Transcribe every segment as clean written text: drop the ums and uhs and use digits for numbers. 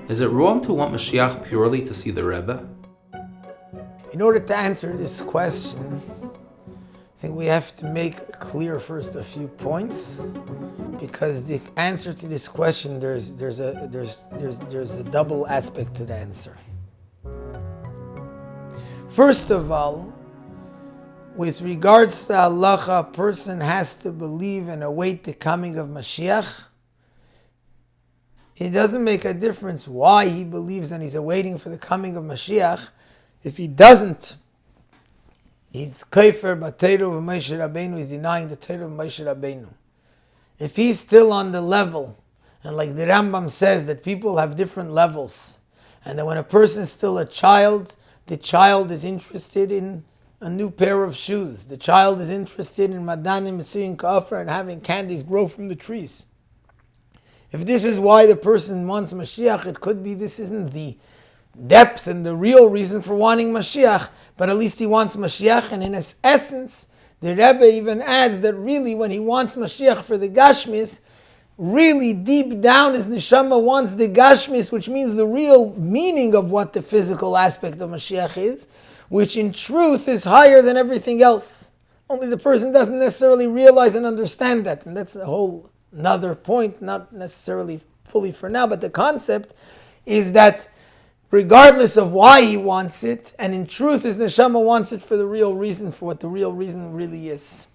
Is it wrong to want Moshiach purely to see the Rebbe? In order to answer this question, I think we have to make clear first a few points, because the answer to this question there's a double aspect to the answer. First of all, with regards to halacha, a person has to believe and await the coming of Mashiach. It doesn't make a difference why he believes and he's awaiting for the coming of Mashiach. If he doesn't, he's kafir b'Torah of Moshe Rabbeinu, he's denying the Torah of Moshe Rabbeinu. If he's still on the level, and like the Rambam says, that people have different levels, and that when a person is still a child, the child is interested in a new pair of shoes. The child is interested in madanim, mitzuyin kafir, and having candies grow from the trees. If this is why the person wants Mashiach, it could be this isn't the depth and the real reason for wanting Mashiach, but at least he wants Mashiach, and in its essence, the Rebbe even adds that really when he wants Mashiach for the Gashmis, really deep down his neshama wants the Gashmis, which means the real meaning of what the physical aspect of Mashiach is, which in truth is higher than everything else. Only the person doesn't necessarily realize and understand that, and that's a whole another point, not necessarily fully for now, but the concept is that regardless of why he wants it, and in truth his neshama wants it for the real reason, for what the real reason really is.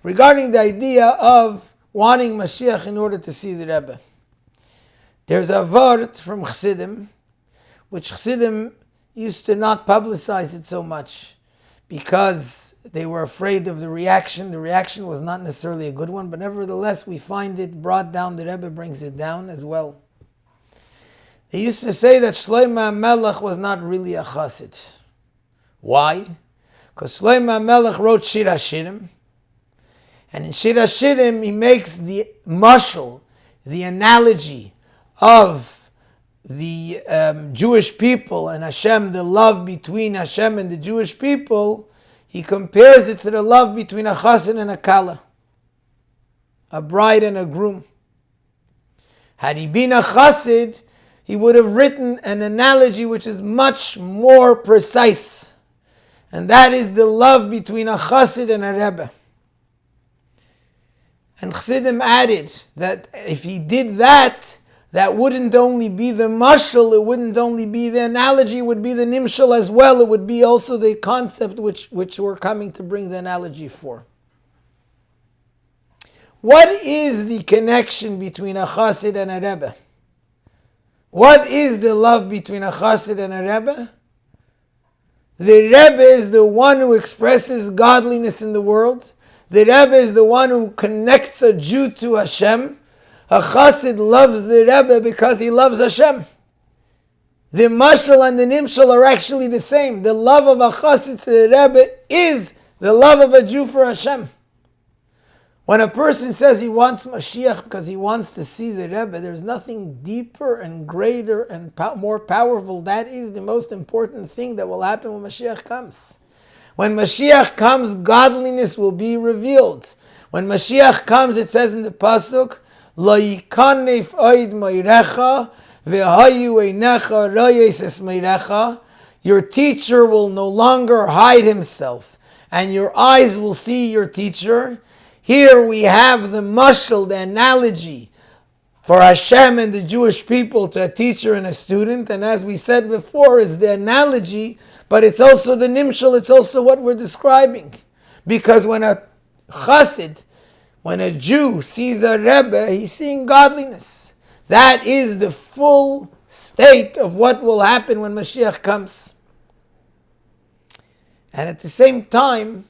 Regarding the idea of wanting Mashiach in order to see the Rebbe, there's a word from Chassidim, which Chassidim used to not publicize it so much because they were afraid of the reaction. The reaction was not necessarily a good one, but nevertheless we find it brought down. The Rebbe brings it down as well. They used to say that Shlomo HaMelech was not really a chassid. Why? Because Shlomo HaMelech wrote Shir HaShirim, and in Shir HaShirim he makes the mashal, the analogy of the Jewish people and Hashem, the love between Hashem and the Jewish people. He compares it to the love between a chassid and a kala, a bride and a groom. Had he been a chassid, he would have written an analogy which is much more precise, and that is the love between a chassid and a rebbe. And Chassidim added that if he did that, that wouldn't only be the mashal, it wouldn't only be the analogy, it would be the nimshal as well. It would be also the concept which we're coming to bring the analogy for. What is the connection between a chassid and a rebbe? What is the love between a chassid and a rebbe? The rebbe is the one who expresses godliness in the world. The rebbe is the one who connects a Jew to Hashem. A chassid loves the Rebbe because he loves Hashem. The mashal and the nimshal are actually the same. The love of a chassid to the Rebbe is the love of a Jew for Hashem. When a person says he wants Mashiach because he wants to see the Rebbe, there's nothing deeper and greater and more powerful. That is the most important thing that will happen when Mashiach comes. When Mashiach comes, godliness will be revealed. When Mashiach comes, it says in the pasuk, Lo yikanef oid meirecha vehayu einecha rayes es meirecha. Your teacher will no longer hide himself, and your eyes will see your teacher. Here we have the mashal, the analogy for Hashem and the Jewish people to a teacher and a student. And as we said before, it's the analogy, but it's also the nimshal, it's also what we're describing. Because when a chassid, when a Jew sees a Rebbe, he's seeing godliness. That is the full state of what will happen when Mashiach comes. And at the same time,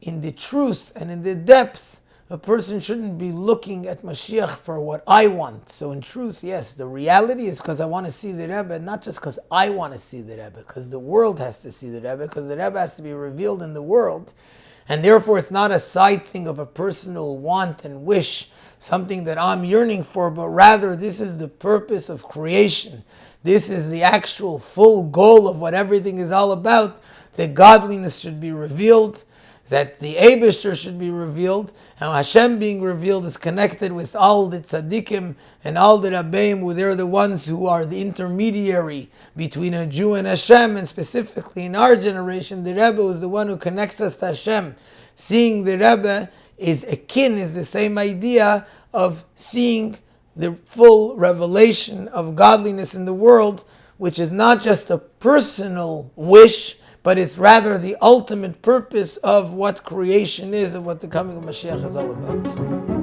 in the truth and in the depth, a person shouldn't be looking at Mashiach for what I want. So in truth, yes, the reality is because I want to see the Rebbe, not just because I want to see the Rebbe, because the world has to see the Rebbe, because the Rebbe has to be revealed in the world. And therefore it's not a side thing of a personal want and wish, something that I'm yearning for, but rather this is the purpose of creation. This is the actual full goal of what everything is all about. The godliness should be revealed. that the Eibishter should be revealed, and Hashem being revealed is connected with all the tzaddikim and all the Rabbeim, who they're the ones who are the intermediary between a Jew and Hashem, and specifically in our generation, the Rebbe is the one who connects us to Hashem. Seeing the Rebbe is the same idea of seeing the full revelation of godliness in the world, which is not just a personal wish, but it's rather the ultimate purpose of what creation is, of what the coming of Mashiach is all about.